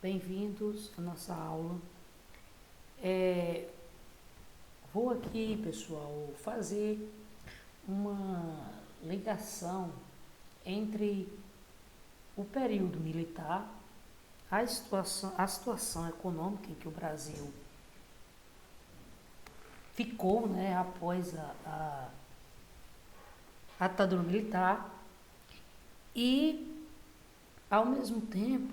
Bem-vindos à nossa aula. Vou aqui, pessoal, fazer uma ligação entre o período militar, a situação econômica em que o Brasil ficou, né, após a ditadura militar e, ao mesmo tempo,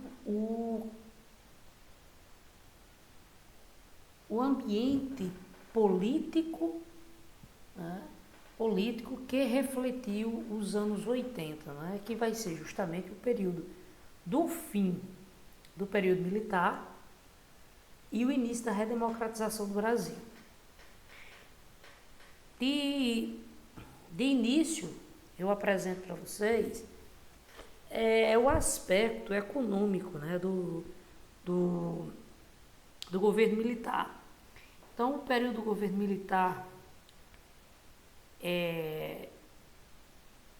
o ambiente político, né, que refletiu os anos 80, né, que vai ser justamente o período do fim do período militar e o início da redemocratização do Brasil. De início, eu apresento para vocês o aspecto econômico, né, do governo militar. Então, o período do governo militar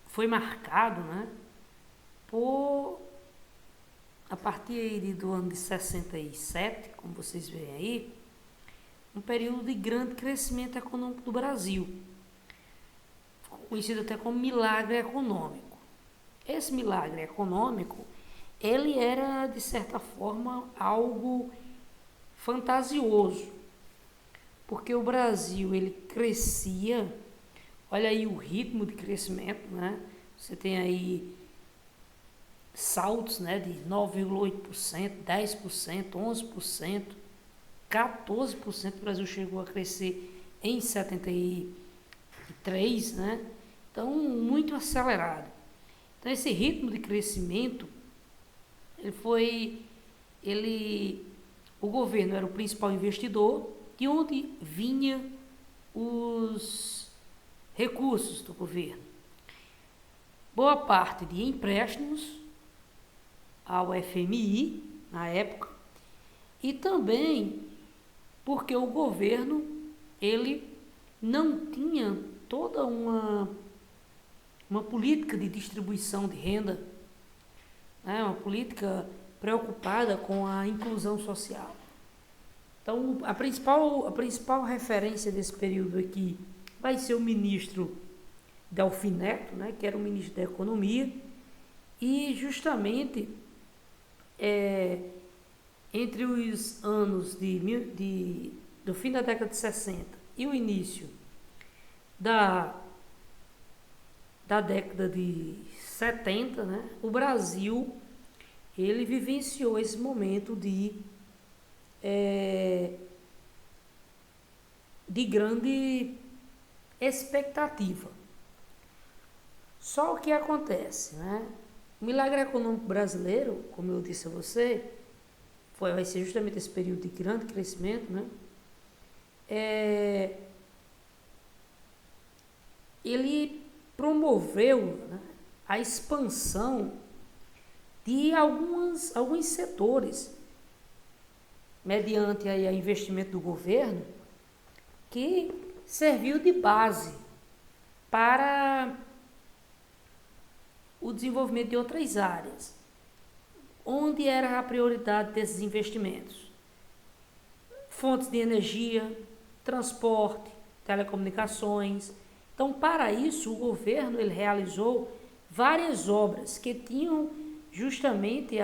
foi marcado, né, a partir do ano de 67, como vocês veem aí, um período de grande crescimento econômico do Brasil, conhecido até como milagre econômico. Esse milagre econômico, ele era, de certa forma, algo fantasioso, porque o Brasil, ele crescia, olha aí o ritmo de crescimento, né? Você tem aí saltos, né, de 9,8%, 10%, 11%, 14% o Brasil chegou a crescer em 73, né? Então, muito acelerado. Então, esse ritmo de crescimento, o governo era o principal investidor, de onde vinha os recursos do governo. Boa parte de empréstimos ao FMI, na época, e também porque o governo, ele não tinha toda uma política de distribuição de renda, né, uma política preocupada com a inclusão social. Então, a principal referência desse período aqui vai ser o ministro Delfim Neto, né, que era o ministro da Economia, e justamente entre os anos do fim da década de 60 e o início da década de 70, né, o Brasil, ele vivenciou esse momento de grande expectativa. Só o que acontece, né? O milagre econômico brasileiro, como eu disse a você, vai ser justamente esse período de grande crescimento, né? Ele promoveu, né, a expansão de alguns setores, mediante aí o investimento do governo, que serviu de base para o desenvolvimento de outras áreas. Onde era a prioridade desses investimentos? Fontes de energia, transporte, telecomunicações. Então, para isso, o governo ele realizou várias obras que tinham justamente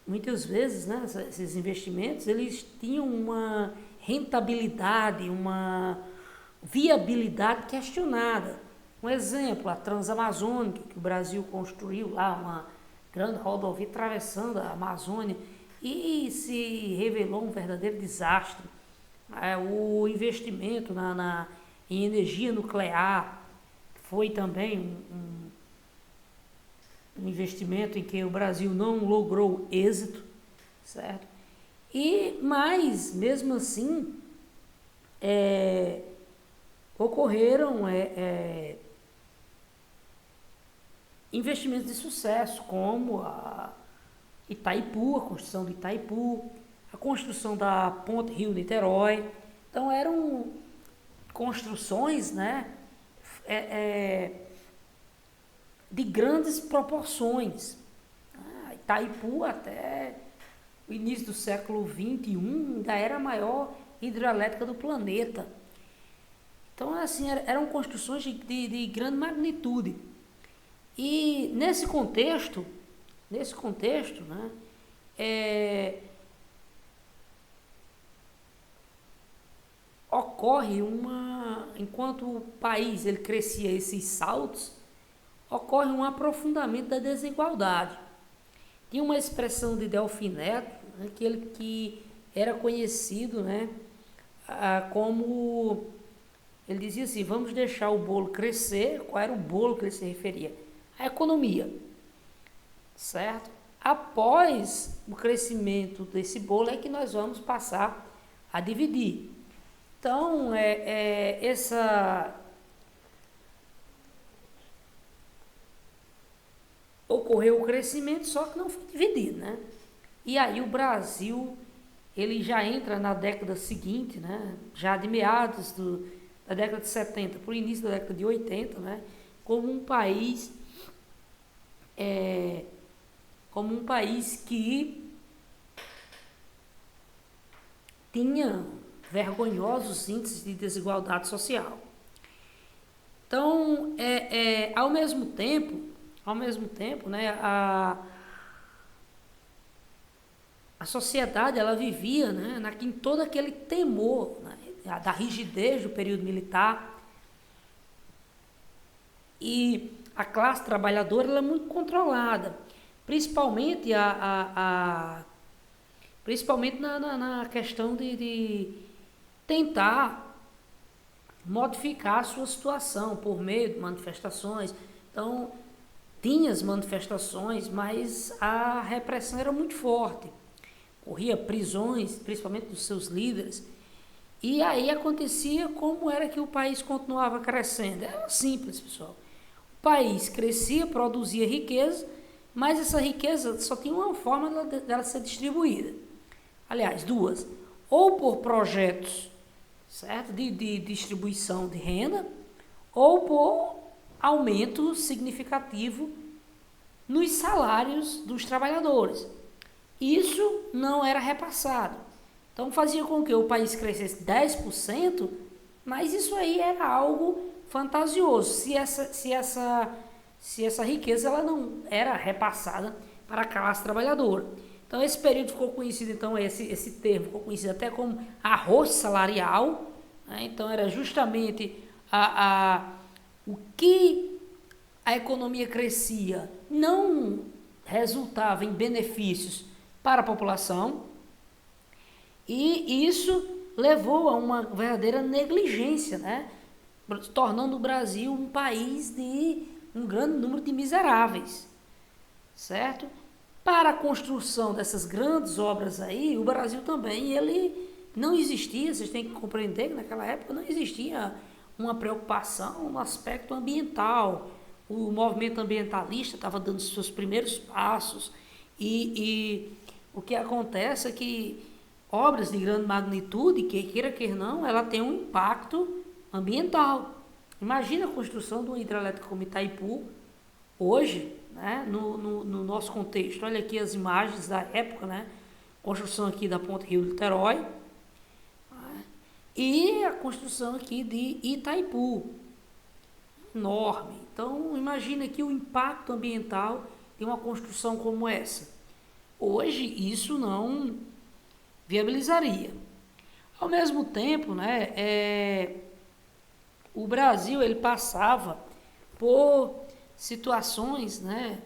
muitas vezes, né, esses investimentos, eles tinham uma rentabilidade, uma viabilidade questionada. Um exemplo, a Transamazônica, que o Brasil construiu lá, uma grande rodovia atravessando a Amazônia, e se revelou um verdadeiro desastre. O investimento em energia nuclear foi também um investimento em que o Brasil não logrou êxito, certo? Mas, mesmo assim, ocorreram investimentos de sucesso, como a Itaipu, a construção do Itaipu, a construção da Ponte Rio-Niterói. Então, eram construções, né, de grandes proporções. Itaipu, até o início do século XXI, ainda era a maior hidrelétrica do planeta. Então, assim, eram construções de grande magnitude. E nesse contexto, né, ocorre enquanto o país ele crescia esses saltos, ocorre um aprofundamento da desigualdade. Tinha uma expressão de Delfim Neto, né, que era conhecido, né, como, ele dizia assim, vamos deixar o bolo crescer. Qual era o bolo que ele se referia? A economia, certo? Após o crescimento desse bolo é que nós vamos passar a dividir. Então, ocorreu o crescimento, só que não foi dividido, né? E aí o Brasil, ele já entra na década seguinte, né? Já de meados da década de 70 para o início da década de 80, né? Como um país que tinha vergonhosos índices de desigualdade social. Então, ao mesmo tempo, né, a sociedade ela vivia, né, em todo aquele temor, né, da rigidez do período militar, e a classe trabalhadora ela é muito controlada, principalmente na questão de tentar modificar a sua situação por meio de manifestações. Então, tinha as manifestações, mas a repressão era muito forte. Ocorria prisões, principalmente dos seus líderes. E aí acontecia como era que o país continuava crescendo. Era simples, pessoal. O país crescia, produzia riqueza, mas essa riqueza só tinha uma forma dela ser distribuída. Aliás, duas. Ou por projetos, certo? De distribuição de renda, ou por aumento significativo nos salários dos trabalhadores. Isso não era repassado. Então fazia com que o país crescesse 10%, mas isso aí era algo fantasioso, se essa riqueza ela não era repassada para a classe trabalhadora. Então esse período ficou conhecido, então esse termo ficou conhecido até como arroz salarial, né? Então era justamente o que a economia crescia não resultava em benefícios para a população, e isso levou a uma verdadeira negligência, né? Tornando o Brasil um país de um grande número de miseráveis, certo? Para a construção dessas grandes obras aí, o Brasil também, ele não existia, vocês têm que compreender que naquela época não existia uma preocupação no aspecto ambiental. O movimento ambientalista estava dando seus primeiros passos e o que acontece é que obras de grande magnitude, queira que não, ela tem um impacto ambiental. Imagina a construção de uma hidrelétrica como Itaipu hoje, né, no nosso contexto. Olha aqui as imagens da época, né, construção aqui da ponte Rio-Niterói, né, e a construção aqui de Itaipu, enorme. Então, imagina aqui o impacto ambiental de uma construção como essa. Hoje, isso não viabilizaria. Ao mesmo tempo, né, o Brasil ele passava por situações, né,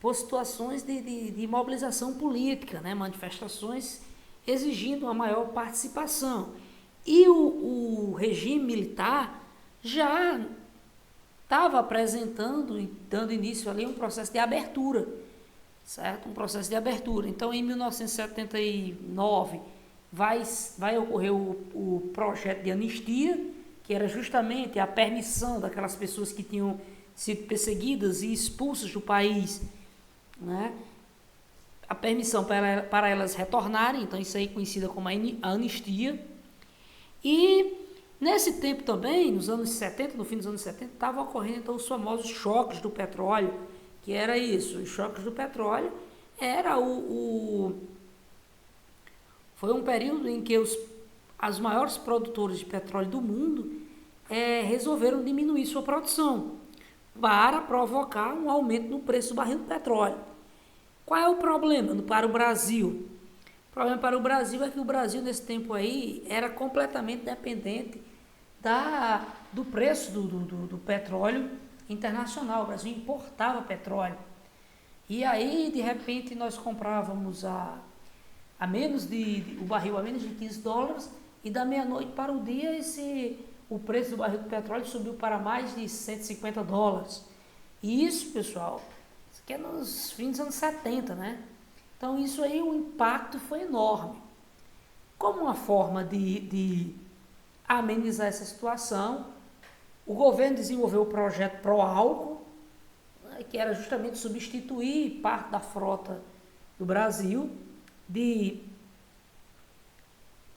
por situações de mobilização política, né, manifestações exigindo uma maior participação. E o regime militar já estava apresentando e dando início ali a um processo de abertura, certo? Um processo de abertura. Então, em 1979, vai ocorrer o projeto de anistia, que era justamente a permissão daquelas pessoas que tinham sido perseguidas e expulsas do país, né? A permissão para elas retornarem, então isso aí é conhecida como a anistia. E Nesse tempo também, nos anos 70, no fim dos anos 70, estavam ocorrendo então os famosos choques do petróleo, que era isso, os choques do petróleo era foi um período em que as maiores produtores de petróleo do mundo resolveram diminuir sua produção para provocar um aumento no preço do barril do petróleo. Qual é o problema para o Brasil? O problema para o Brasil é que o Brasil, nesse tempo aí, era completamente dependente do preço do petróleo internacional. O Brasil importava petróleo. E aí, de repente, nós comprávamos a menos o barril a menos de $15, e da meia-noite para o dia o preço do barril do petróleo subiu para mais de $150. E isso, pessoal, isso aqui é nos fins dos anos 70, né? Então isso aí, o impacto foi enorme. Como uma forma de amenizar essa situação, o governo desenvolveu o projeto Proálcool, né, que era justamente substituir parte da frota do Brasil de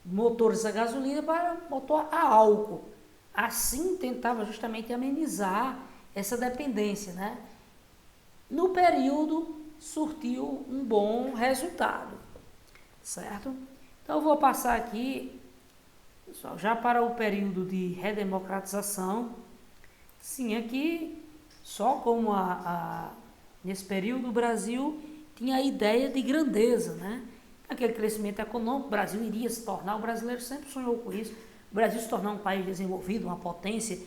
motores a gasolina para motor a álcool. Assim tentava justamente amenizar essa dependência, né? No período surtiu um bom resultado, certo? Então eu vou passar aqui, pessoal, já para o período de redemocratização. Sim, aqui só como nesse período o Brasil tinha a ideia de grandeza, né? Aquele crescimento econômico, o Brasil iria se tornar, o brasileiro sempre sonhou com isso, o Brasil se tornar um país desenvolvido, uma potência,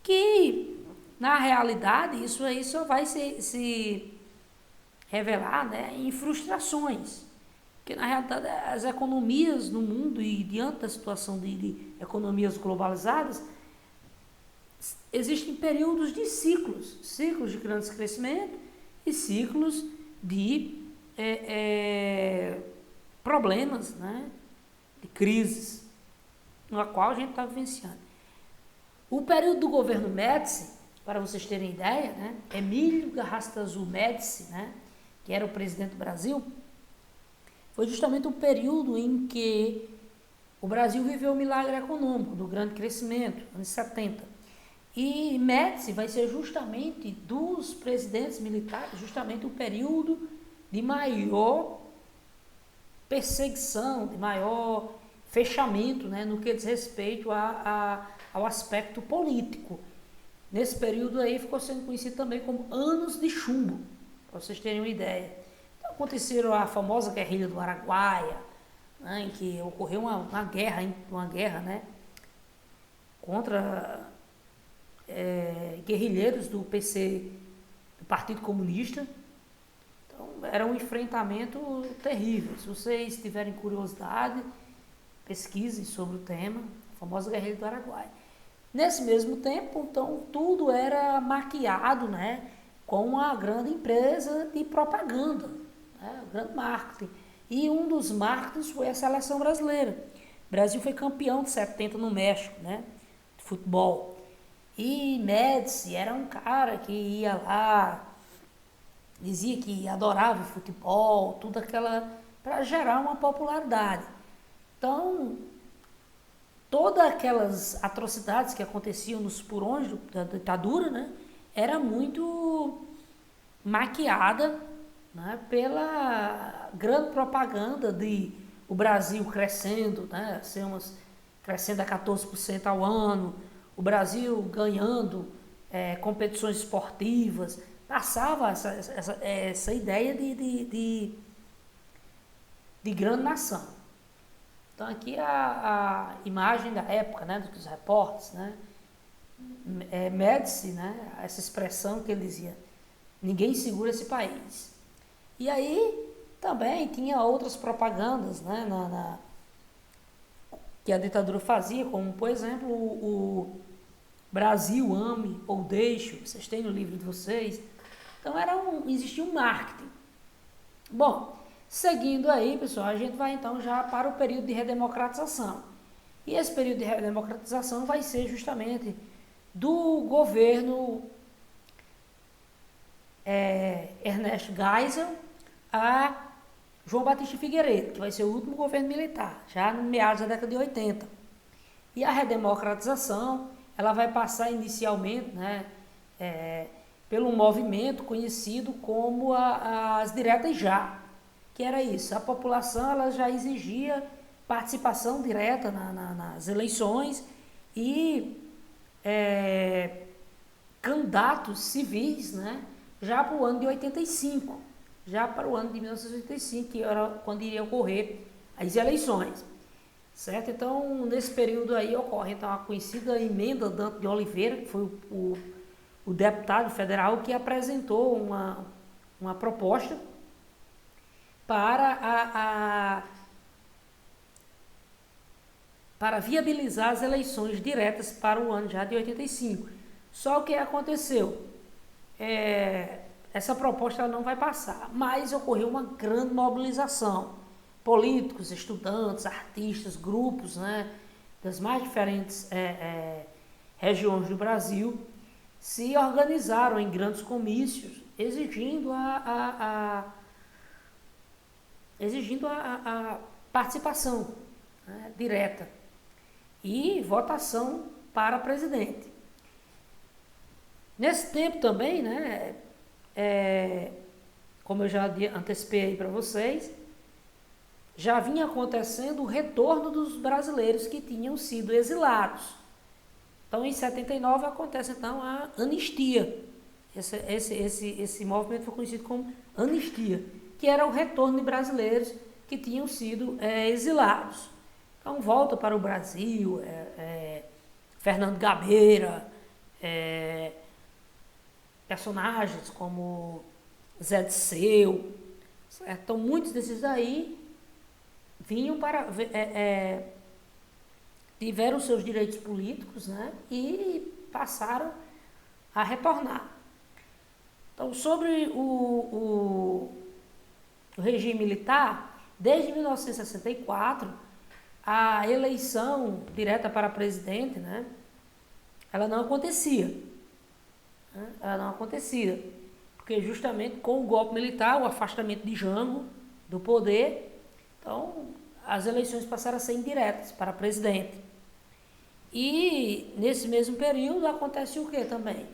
que na realidade isso aí só vai se revelar, né, em frustrações, porque na realidade as economias no mundo e diante da situação de economias globalizadas, existem períodos de ciclos de grandes crescimento e ciclos de problemas, né, de crises, na qual a gente está vivenciando. O período do governo Médici, para vocês terem ideia, né, Emílio Garrastazu Médici, né, que era o presidente do Brasil, foi justamente o período em que o Brasil viveu o milagre econômico, do grande crescimento, anos 70. E Médici vai ser justamente dos presidentes militares, justamente o período de maior perseguição, de maior fechamento, né, no que diz respeito ao aspecto político. Nesse período aí ficou sendo conhecido também como anos de chumbo, para vocês terem uma ideia. Então aconteceram a famosa guerrilha do Araguaia, né, em que ocorreu uma guerra, né, contra guerrilheiros do PC, do Partido Comunista. Então era um enfrentamento terrível. Se vocês tiverem curiosidade, pesquisem sobre o tema, a famosa guerrilha do Araguaia. Nesse mesmo tempo, então, tudo era maquiado, né, com uma grande empresa de propaganda, né, um grande marketing. E um dos marketings foi a seleção brasileira. O Brasil foi campeão de 70 no México, né, de futebol. E Médici era um cara que ia lá, dizia que adorava o futebol, tudo aquela, para gerar uma popularidade. Então, todas aquelas atrocidades que aconteciam nos porões da ditadura, né, era muito maquiada, né, pela grande propaganda de o Brasil crescendo, né, crescendo a 14% ao ano, o Brasil ganhando competições esportivas, passava essa ideia de grande nação. Então aqui a imagem da época, né, dos repórteres, né, Médici, né, essa expressão que ele dizia, ninguém segura esse país. E aí também tinha outras propagandas, né, que a ditadura fazia, como por exemplo o Brasil ame ou deixe, vocês têm no livro de vocês. Então existia um marketing. Bom, seguindo aí, pessoal, a gente vai então já para o período de redemocratização. E esse período de redemocratização vai ser justamente do governo Ernesto Geisel a João Batista Figueiredo, que vai ser o último governo militar, já no meados da década de 80. E a redemocratização, ela vai passar inicialmente, né, pelo movimento conhecido como as diretas já, que era isso, a população ela já exigia participação direta nas eleições e candidatos civis, né, já para o ano de 85, já para o ano de 1985, que era quando iria ocorrer as eleições, certo? Então, nesse período aí ocorre então, a conhecida emenda Dante de Oliveira, que foi o deputado federal que apresentou uma proposta para para viabilizar as eleições diretas para o ano já de 85. Só o que aconteceu? Essa proposta não vai passar, mas ocorreu uma grande mobilização. Políticos, estudantes, artistas, grupos, né, das mais diferentes regiões do Brasil se organizaram em grandes comícios exigindo a participação, né, direta e votação para presidente. Nesse tempo também, né, como eu já antecipei aí para vocês, já vinha acontecendo o retorno dos brasileiros que tinham sido exilados. Então, em 79 acontece então a anistia. Esse movimento foi conhecido como anistia, que era o retorno de brasileiros que tinham sido exilados. Então, volta para o Brasil, Fernando Gabeira, personagens como Zé Disseu, certo? Então, muitos desses aí vinham para tiveram seus direitos políticos, né, e passaram a retornar. Então, sobre o regime militar, desde 1964, a eleição direta para presidente, né, ela não acontecia. Porque justamente com o golpe militar, o afastamento de Jango do poder, então as eleições passaram a ser indiretas para presidente. E nesse mesmo período acontece o que também?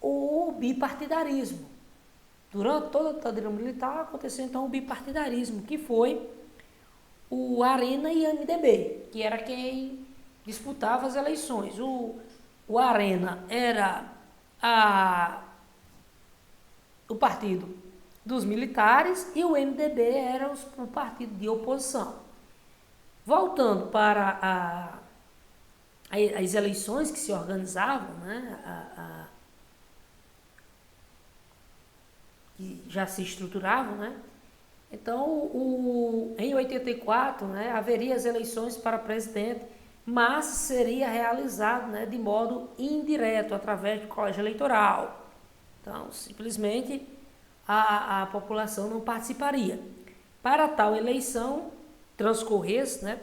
O bipartidarismo. Durante toda a ditadura militar aconteceu então o bipartidarismo, que foi o Arena e MDB, que era quem disputava as eleições. O Arena era o partido dos militares e o MDB era o partido de oposição. Voltando para as eleições que se organizavam, né, que já se estruturavam, né? Então, em 84, né, haveria as eleições para presidente, mas seria realizado, né, de modo indireto, através do colégio eleitoral. Então, simplesmente, a população não participaria. Para tal eleição transcorresse, né,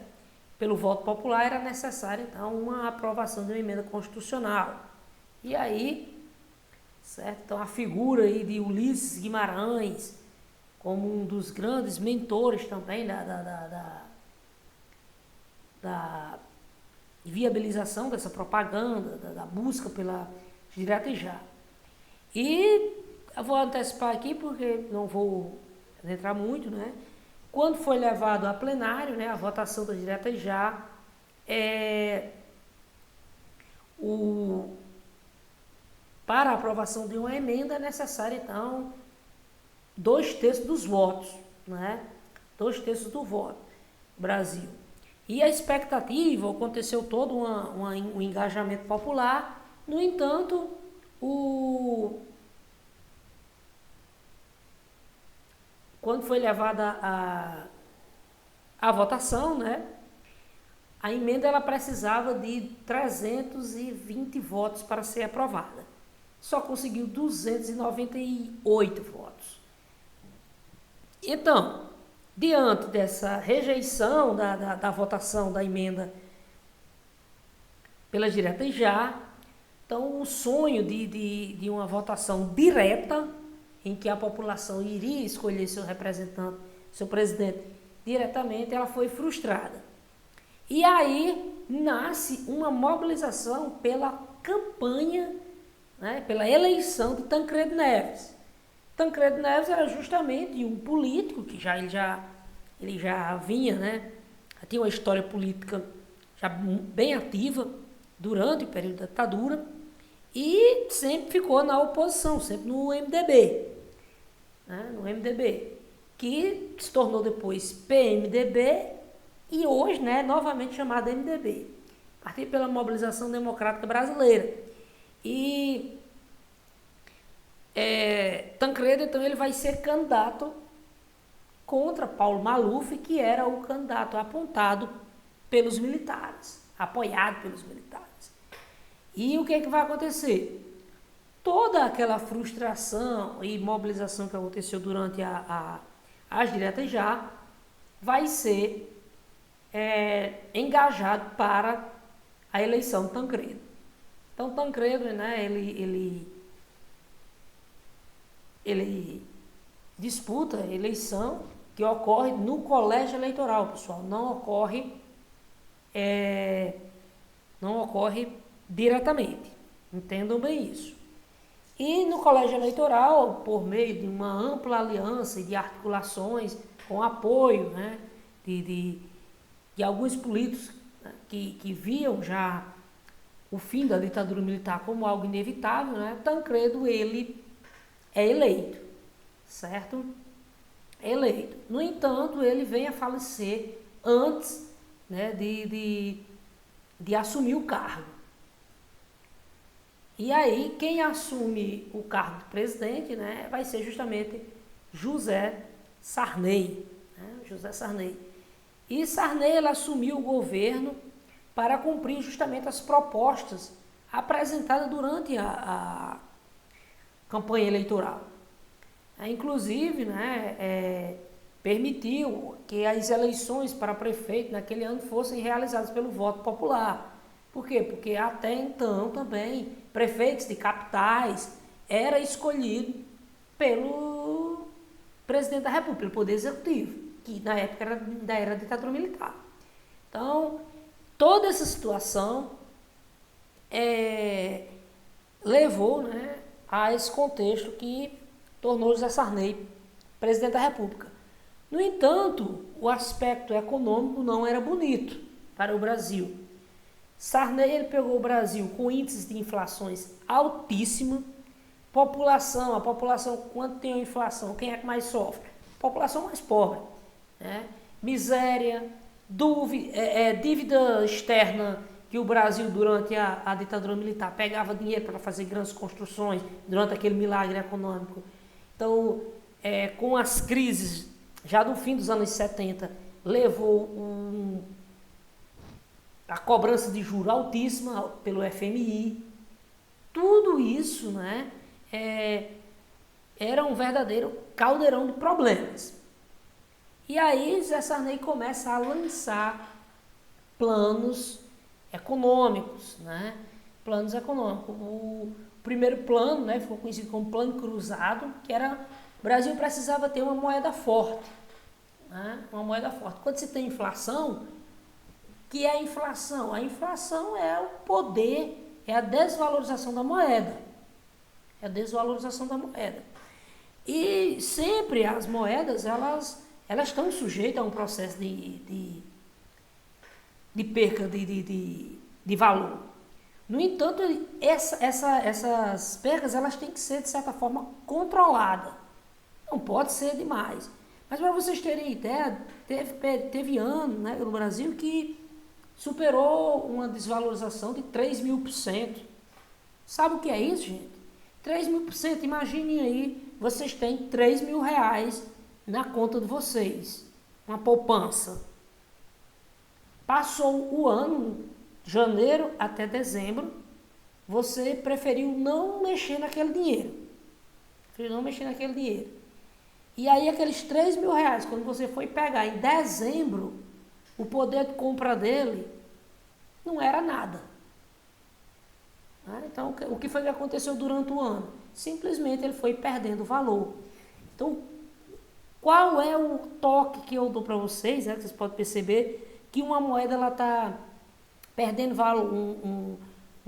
pelo voto popular, era necessária, então, uma aprovação de uma emenda constitucional. E aí, certo? Então, a figura aí de Ulisses Guimarães, como um dos grandes mentores também da viabilização dessa propaganda, da busca pela direta e já. E eu vou antecipar aqui, porque não vou entrar muito, né? Quando foi levado a plenário, né, a votação da direta e já, para a aprovação de uma emenda é necessário, então, 2/3 dos votos, né? 2/3 do voto no Brasil. E a expectativa, aconteceu todo um engajamento popular, no entanto, quando foi levada a votação, né, a emenda ela precisava de 320 votos para ser aprovada. Só conseguiu 298 votos. Então, diante dessa rejeição da votação da emenda pela direta e já, então o sonho de uma votação direta, em que a população iria escolher seu representante, seu presidente diretamente, ela foi frustrada. E aí, nasce uma mobilização pela campanha, né, pela eleição de Tancredo Neves. Tancredo Neves era justamente um político que ele já vinha, né, já tinha uma história política já bem ativa durante o período da ditadura e sempre ficou na oposição, sempre no MDB, né, no MDB, que se tornou depois PMDB e hoje, né, novamente chamado MDB, Partido pela Mobilização Democrática Brasileira. E Tancredo, então, ele vai ser candidato contra Paulo Maluf, que era o candidato apontado pelos militares, apoiado pelos militares. E o que é que vai acontecer? Toda aquela frustração e mobilização que aconteceu durante as diretas já vai ser engajado para a eleição de Tancredo. Então, Tancredo, né, ele disputa a eleição que ocorre no colégio eleitoral, pessoal. Não ocorre diretamente. Entendam bem isso. E no colégio eleitoral, por meio de uma ampla aliança e de articulações com apoio, né, de alguns políticos, né, que viam já o fim da ditadura militar como algo inevitável, né, Tancredo, ele é eleito, certo? É eleito. No entanto, ele vem a falecer antes, né, de assumir o cargo. E aí, quem assume o cargo de presidente, né, vai ser justamente José Sarney. Né, José Sarney. E Sarney, ele assumiu o governo para cumprir justamente as propostas apresentadas durante a campanha eleitoral. Inclusive, né, permitiu que as eleições para prefeito naquele ano fossem realizadas pelo voto popular. Por quê? Porque até então também prefeitos de capitais era escolhido pelo presidente da República, pelo Poder Executivo, que na época ainda era ditadura militar. Então, toda essa situação levou, né, a esse contexto que tornou José Sarney presidente da República. No entanto, o aspecto econômico não era bonito para o Brasil. Sarney, ele pegou o Brasil com índices de inflações altíssimos. A população, quando tem uma inflação, quem é que mais sofre? A população mais pobre. Né? Miséria, dívida externa, que o Brasil, durante a ditadura militar, pegava dinheiro para fazer grandes construções, durante aquele milagre econômico. Então, com as crises, já no fim dos anos 70, levou a cobrança de juros altíssima pelo FMI. Tudo isso, né, era um verdadeiro caldeirão de problemas. E aí, Zé Sarney começa a lançar planos econômicos, né? Planos econômicos. O primeiro plano, né, ficou conhecido como Plano Cruzado, que era o Brasil precisava ter uma moeda forte, né? Uma moeda forte. Quando se tem inflação, que é a inflação? A inflação é o poder, é a desvalorização da moeda. É a desvalorização da moeda. E sempre as moedas, elas estão sujeitas a um processo de perca de valor. No entanto, essas percas, elas têm que ser, de certa forma, controladas. Não pode ser demais. Mas para vocês terem ideia, teve ano, né, no Brasil que superou uma desvalorização de 3.000%. Sabe o que é isso, gente? 3.000%, imaginem aí, vocês têm 3.000 reais na conta de vocês, uma poupança. Passou o ano, janeiro até dezembro, você preferiu não mexer naquele dinheiro. E aí aqueles 3.000 reais, quando você foi pegar em dezembro, o poder de compra dele não era nada. Então, o que foi que aconteceu durante o ano? Simplesmente ele foi perdendo valor. Então, qual é o toque que eu dou para vocês? Vocês podem perceber que uma moeda ela está perdendo valor, um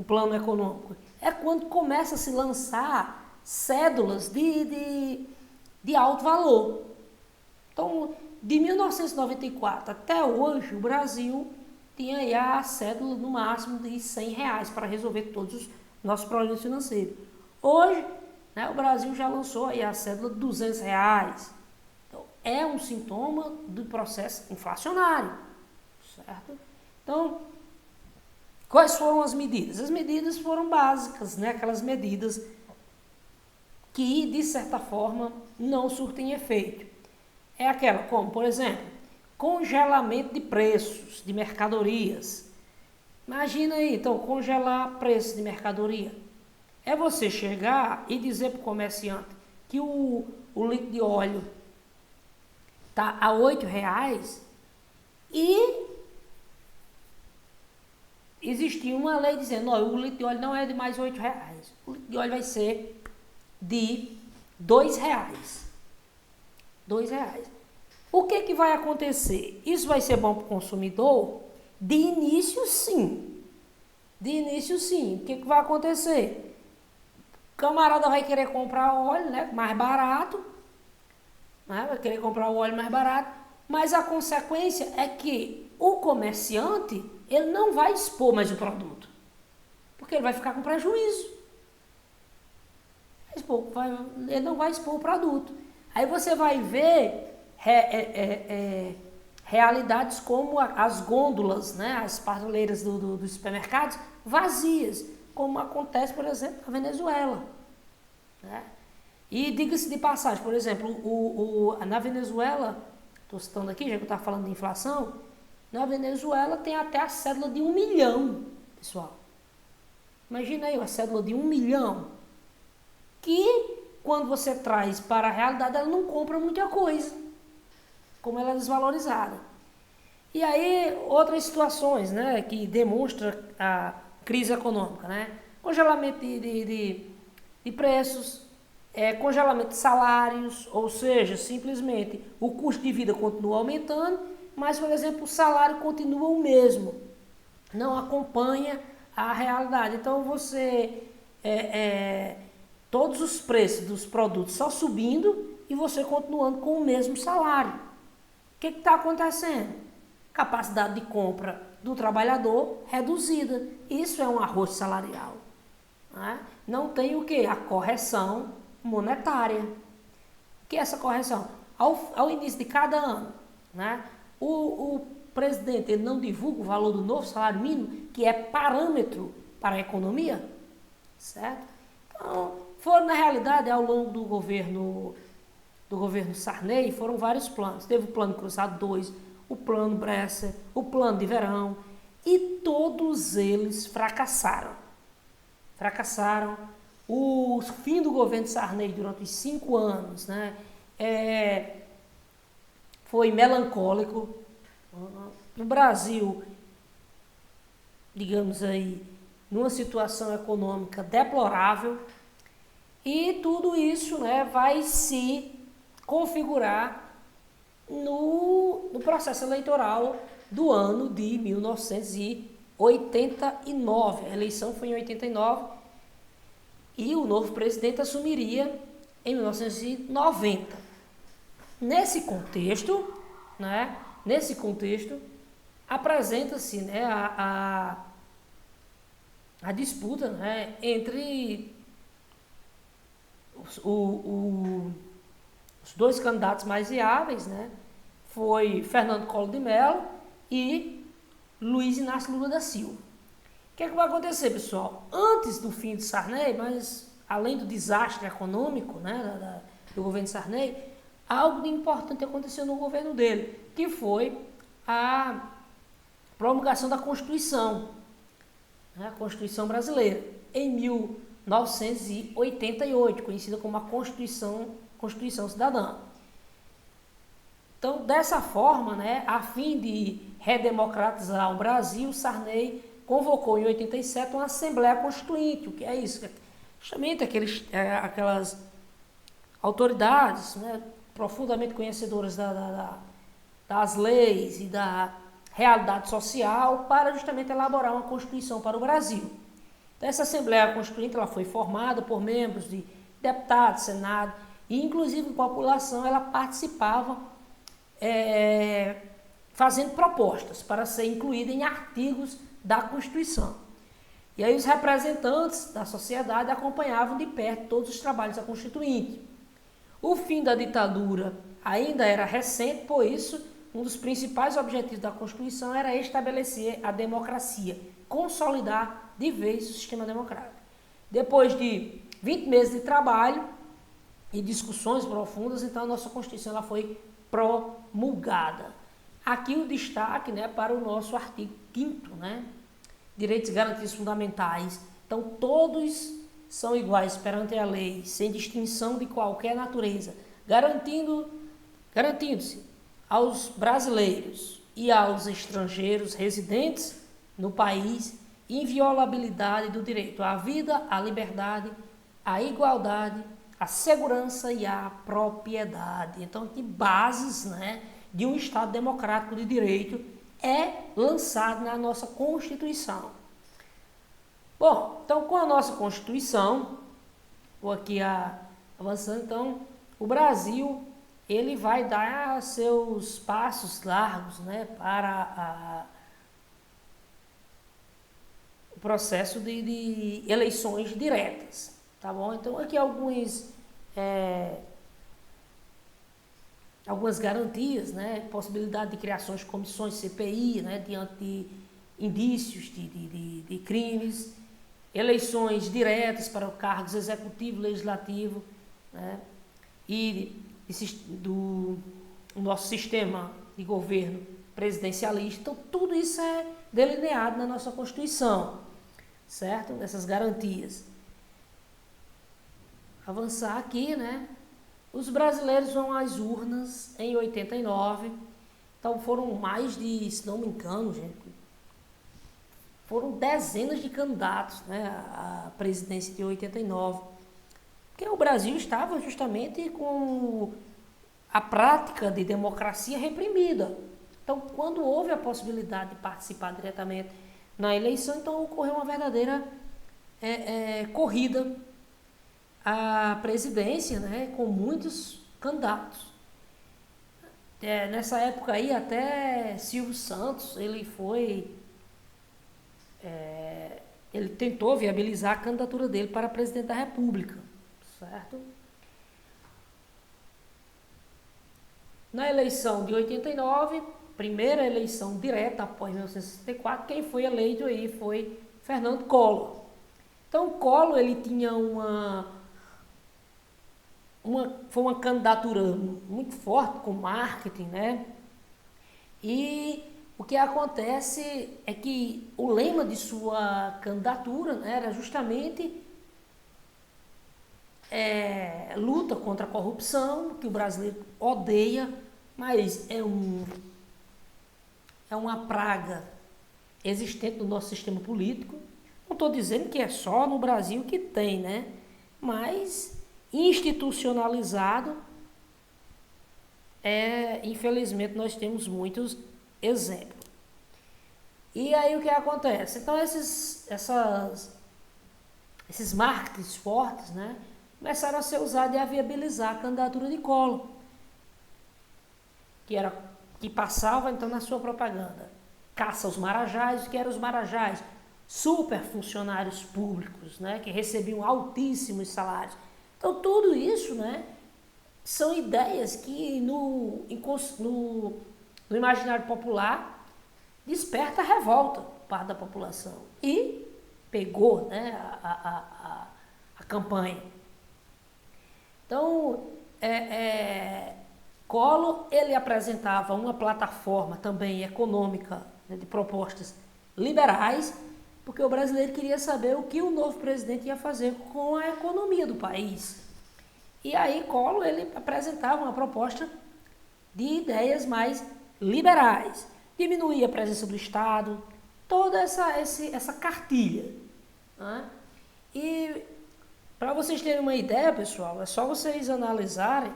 plano econômico? É quando começa a se lançar cédulas de alto valor. Então, de 1994 até hoje, o Brasil tinha aí a cédula no máximo de R$100 para resolver todos os nossos problemas financeiros. Hoje, né, o Brasil já lançou aí a cédula de R$200. Então, é um sintoma do processo inflacionário, certo? Então, quais foram as medidas? As medidas foram básicas, né? Aquelas medidas que, de certa forma, não surtem efeito. É aquela como, por exemplo, congelamento de preços de mercadorias. Imagina aí, então, congelar preços de mercadoria. É você chegar e dizer para o comerciante que o litro de óleo está a R$8 e existia uma lei dizendo, o litro de óleo não é de mais R$8. O litro de óleo vai ser de R$2. R$2. O que vai acontecer? Isso vai ser bom para o consumidor? De início, sim. De início, sim. O que vai acontecer? O camarada vai querer comprar óleo, né, mais barato, né, vai querer comprar o óleo mais barato, mas a consequência é que o comerciante, ele não vai expor mais o produto, porque ele vai ficar com prejuízo. Ele não vai expor o produto. Aí você vai ver realidades como as gôndolas, né, as prateleiras dos supermercados vazias, como acontece, por exemplo, na Venezuela. Né? E diga-se de passagem, por exemplo, na Venezuela, estou citando aqui, já que eu estava falando de inflação, na Venezuela tem até a cédula de 1 milhão, pessoal. Imagina aí, a cédula de 1 milhão, que quando você traz para a realidade, ela não compra muita coisa, como ela é desvalorizada. E aí, outras situações, né, que demonstram a crise econômica, né? Congelamento de preços, congelamento de salários, ou seja, simplesmente o custo de vida continua aumentando, mas, por exemplo, o salário continua o mesmo, não acompanha a realidade. Então, todos os preços dos produtos só subindo e você continuando com o mesmo salário. O que está acontecendo? Capacidade de compra do trabalhador reduzida. Isso é um arroz salarial. Né? Não tem o quê? A correção monetária. O que é essa correção? Ao início de cada ano, né, o presidente ele não divulga o valor do novo salário mínimo, que é parâmetro para a economia, certo? Então, na realidade, ao longo do governo Sarney, foram vários planos. Teve o plano Cruzado 2, o plano Bresser, o plano de verão, e todos eles fracassaram. O fim do governo Sarney durante os 5 anos, né, foi melancólico. No Brasil, digamos aí, numa situação econômica deplorável, e tudo isso, né, vai se configurar no processo eleitoral do ano de 1989. A eleição foi em 89 e o novo presidente assumiria em 1990. Nesse contexto, apresenta-se, né, a disputa, né, entre os dois candidatos mais viáveis, né, foi Fernando Collor de Mello e Luiz Inácio Lula da Silva. O que vai acontecer, pessoal? Antes do fim de Sarney, mas além do desastre econômico, né, do governo Sarney, algo de importante aconteceu no governo dele, que foi a promulgação da Constituição, né, a Constituição brasileira, em 1988, conhecida como a Constituição Cidadã. Então, dessa forma, né, a fim de redemocratizar o Brasil, Sarney convocou em 87 uma Assembleia Constituinte. O que é isso? Justamente aquelas autoridades, né, profundamente conhecedoras das leis e da realidade social para justamente elaborar uma Constituição para o Brasil. Então, essa Assembleia Constituinte ela foi formada por membros de deputados, Senado, e inclusive a população ela participava fazendo propostas para ser incluída em artigos da Constituição. E aí os representantes da sociedade acompanhavam de perto todos os trabalhos da Constituinte. O fim da ditadura ainda era recente, por isso, um dos principais objetivos da Constituição era estabelecer a democracia, consolidar de vez o sistema democrático. Depois de 20 meses de trabalho e discussões profundas, então a nossa Constituição ela foi promulgada. Aqui o destaque, né, para o nosso artigo 5º, né, direitos e garantias fundamentais. Então todos são iguais perante a lei, sem distinção de qualquer natureza, garantindo-se aos brasileiros e aos estrangeiros residentes no país inviolabilidade do direito à vida, à liberdade, à igualdade, à segurança e à propriedade. Então, que bases, né, de um Estado democrático de direito é lançado na nossa Constituição. Bom, então com a nossa Constituição, vou aqui avançando, então, o Brasil ele vai dar seus passos largos, né, para o processo de eleições diretas, tá bom? Então aqui algumas garantias, né, possibilidade de criações de comissões CPI, né, diante de indícios de crimes, eleições diretas para cargos executivo, legislativo, né, e do nosso sistema de governo presidencialista. Então, tudo isso é delineado na nossa Constituição, certo? Essas garantias. Avançar aqui, né? Os brasileiros vão às urnas em 89, então foram mais de, se não me engano, gente, foram dezenas de candidatos, né, à presidência de 89, porque o Brasil estava justamente com a prática de democracia reprimida. Então, quando houve a possibilidade de participar diretamente na eleição, então ocorreu uma verdadeira corrida à presidência, né, com muitos candidatos. Nessa época aí, até Silvio Santos, ele tentou viabilizar a candidatura dele para presidente da República, certo? Na eleição de 89, primeira eleição direta após 1964, quem foi eleito aí foi Fernando Collor. Então, o Collor, ele tinha foi uma candidatura muito forte com marketing, né? E o que acontece é que o lema de sua candidatura, né, era justamente luta contra a corrupção, que o brasileiro odeia, mas é uma praga existente no nosso sistema político. Não estou dizendo que é só no Brasil que tem, né? Mas institucionalizado, infelizmente nós temos muitos exemplos. E aí o que acontece? Então esses marketings fortes, né, começaram a ser usados e a viabilizar a candidatura de Collor, que passava então na sua propaganda: caça aos marajás. O que eram os marajás? Super funcionários públicos, né, que recebiam altíssimos salários. Então tudo isso, né, são ideias que no imaginário popular desperta revolta parte da população e pegou, né, a campanha. Então, Collor, ele apresentava uma plataforma também econômica, né, de propostas liberais, porque o brasileiro queria saber o que o novo presidente ia fazer com a economia do país. E aí Collor, ele apresentava uma proposta de ideias mais liberais, diminuir a presença do Estado, toda essa cartilha, né? E para vocês terem uma ideia, pessoal, é só vocês analisarem,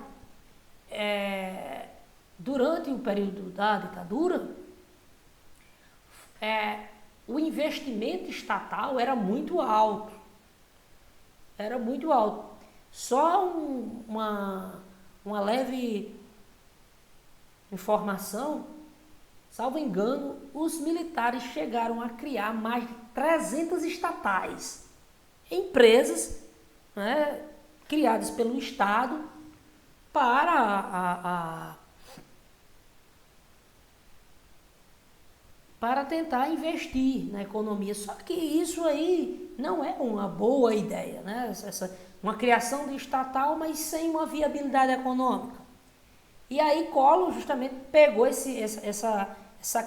durante o período da ditadura, o investimento estatal era muito alto. Era muito alto. Só uma leve informação, salvo engano, os militares chegaram a criar mais de 300 estatais, empresas, né, criadas pelo Estado para tentar investir na economia. Só que isso aí não é uma boa ideia, né? Uma criação de estatal, mas sem uma viabilidade econômica. E aí Collor justamente pegou essa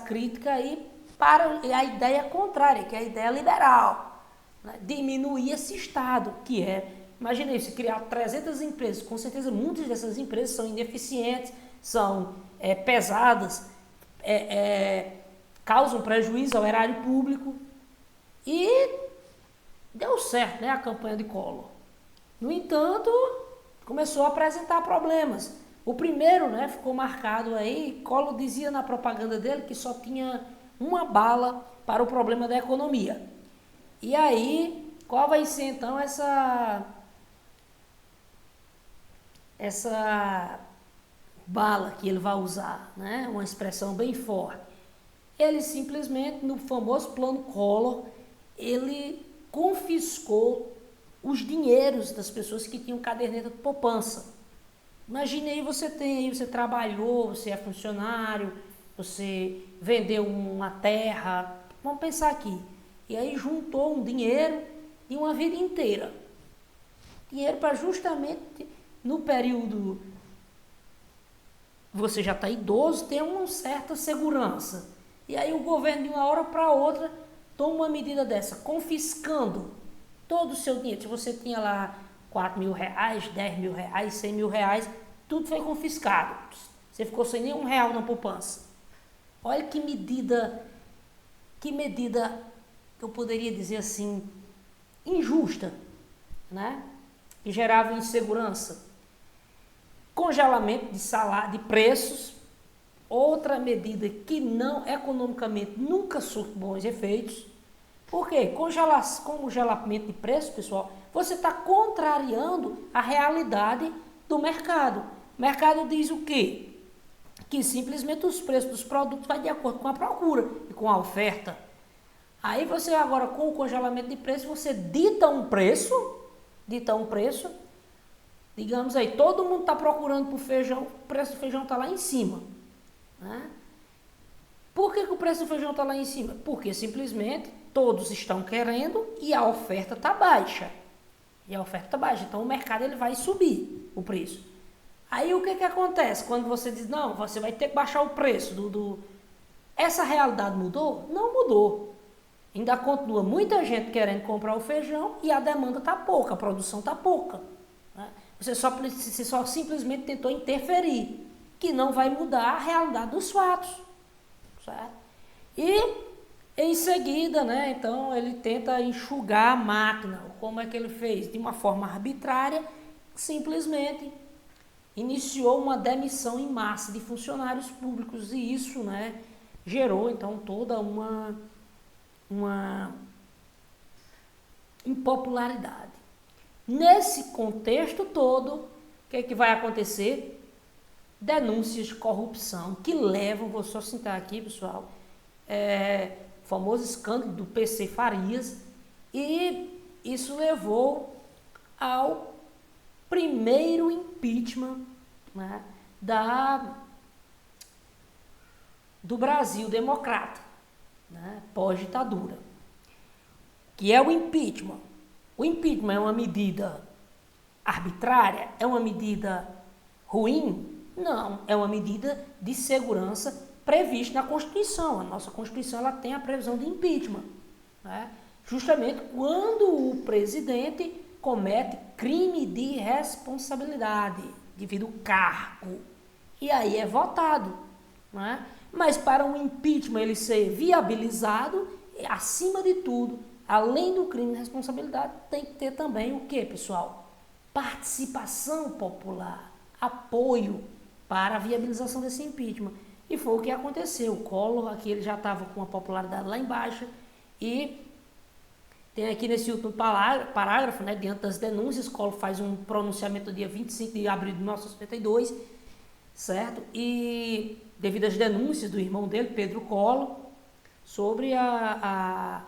crítica aí para a ideia contrária, que é a ideia liberal, né? Diminuir esse Estado, que imagina isso, criar 300 empresas, com certeza muitas dessas empresas são ineficientes, são pesadas, causam prejuízo ao erário público, e deu certo, né, a campanha de Collor. No entanto, começou a apresentar problemas. O primeiro, né, ficou marcado aí, Collor dizia na propaganda dele que só tinha uma bala para o problema da economia. E aí, qual vai ser então essa bala que ele vai usar, né? Uma expressão bem forte. Ele simplesmente, no famoso plano Collor, ele confiscou os dinheiros das pessoas que tinham caderneta de poupança. Imagine aí, você trabalhou, você é funcionário, você vendeu uma terra, vamos pensar aqui, e aí juntou um dinheiro de uma vida inteira. Dinheiro para justamente, no período, você já está idoso, ter uma certa segurança. E aí o governo, de uma hora para outra, toma uma medida dessa, confiscando todo o seu dinheiro. Se você tinha lá 4 mil reais, 10 mil reais, 100 mil reais, tudo foi confiscado. Você ficou sem nenhum real na poupança. Olha que medida eu poderia dizer assim, injusta, né? Que gerava insegurança. Congelamento de salário, de preços, outra medida que não, economicamente, nunca surte bons efeitos. Por quê? Congelamento de preços, pessoal, você está contrariando a realidade do mercado. O mercado diz o quê? Que simplesmente os preços dos produtos vão de acordo com a procura e com a oferta. Aí você agora, com o congelamento de preços, você dita um preço, digamos aí, todo mundo está procurando por feijão, o preço do feijão está lá em cima, né? Por que o preço do feijão está lá em cima? Porque simplesmente todos estão querendo e a oferta está baixa. Então o mercado ele vai subir o preço. Aí o que acontece? Quando você diz, não, você vai ter que baixar o preço Essa realidade mudou? Não mudou. Ainda continua muita gente querendo comprar o feijão e a demanda está pouca, a produção está pouca, né? Você só simplesmente tentou interferir, que não vai mudar a realidade dos fatos, certo? E em seguida, né, então ele tenta enxugar a máquina. Como é que ele fez? De uma forma arbitrária, simplesmente iniciou uma demissão em massa de funcionários públicos, e isso, né, gerou então toda uma impopularidade. Nesse contexto todo, o que é que vai acontecer? Denúncias de corrupção que levam, vou só citar aqui, pessoal, o famoso escândalo do PC Farias, e isso levou ao primeiro impeachment, né, do Brasil democrata, né, pós-ditadura, que é o impeachment. O impeachment é uma medida arbitrária? É uma medida ruim? Não, é uma medida de segurança prevista na Constituição. A nossa Constituição ela tem a previsão de impeachment, né, justamente quando o presidente comete crime de responsabilidade devido ao cargo, e aí é votado, né? Mas para um impeachment ele ser viabilizado, acima de tudo, além do crime de responsabilidade, tem que ter também o que, pessoal? Participação popular, apoio para a viabilização desse impeachment. E foi o que aconteceu. O Collor aqui ele já estava com a popularidade lá embaixo e tem aqui nesse último parágrafo, né, diante das denúncias, Collor faz um pronunciamento no dia 25 de abril de 1952, certo? E devido às denúncias do irmão dele, Pedro Collor, sobre a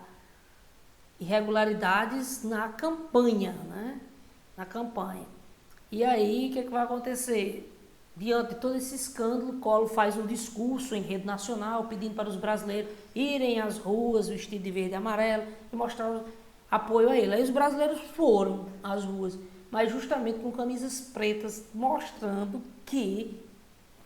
irregularidades na campanha, né? Na campanha. E aí, o que vai acontecer? Diante de todo esse escândalo, Collor faz um discurso em rede nacional pedindo para os brasileiros irem às ruas vestidos de verde e amarelo e mostrar apoio a ele. Aí os brasileiros foram às ruas, mas justamente com camisas pretas, mostrando que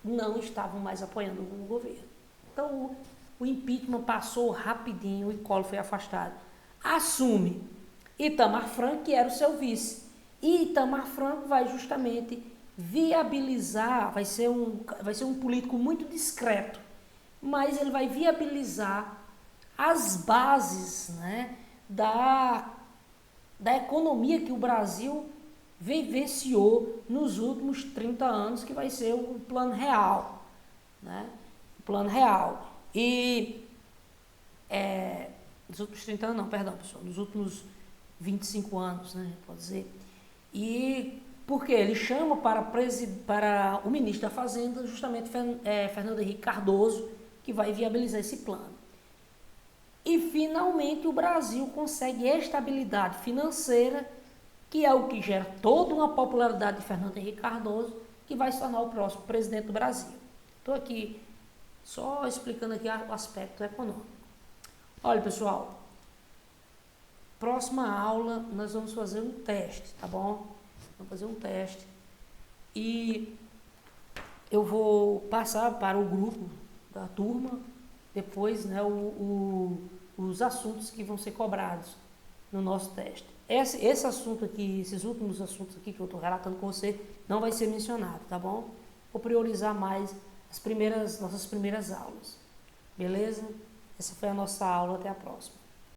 não estavam mais apoiando o governo. Então o impeachment passou rapidinho e Collor foi afastado. Assume Itamar Franco, que era o seu vice. E Itamar Franco vai justamente viabilizar, vai ser um político muito discreto, mas ele vai viabilizar as bases, né, da economia que o Brasil vivenciou nos últimos 30 anos, que vai ser o Plano Real, né? O Plano Real. E nos últimos 30 anos, não, perdão, pessoal, nos últimos 25 anos, né, pode dizer. E porque ele chama para o ministro da Fazenda justamente Fernando Henrique Cardoso, que vai viabilizar esse plano. E finalmente o Brasil consegue estabilidade financeira, que é o que gera toda uma popularidade de Fernando Henrique Cardoso, que vai se tornar o próximo presidente do Brasil. Estou aqui só explicando aqui o aspecto econômico. Olha, pessoal, próxima aula nós vamos fazer um teste, tá bom? Vamos fazer um teste e eu vou passar para o grupo da turma depois, né, os assuntos que vão ser cobrados no nosso teste. Esse assunto aqui, esses últimos assuntos aqui que eu estou relatando com você, não vai ser mencionado, tá bom? Vou priorizar mais nossas primeiras aulas. Beleza? Essa foi a nossa aula, até a próxima.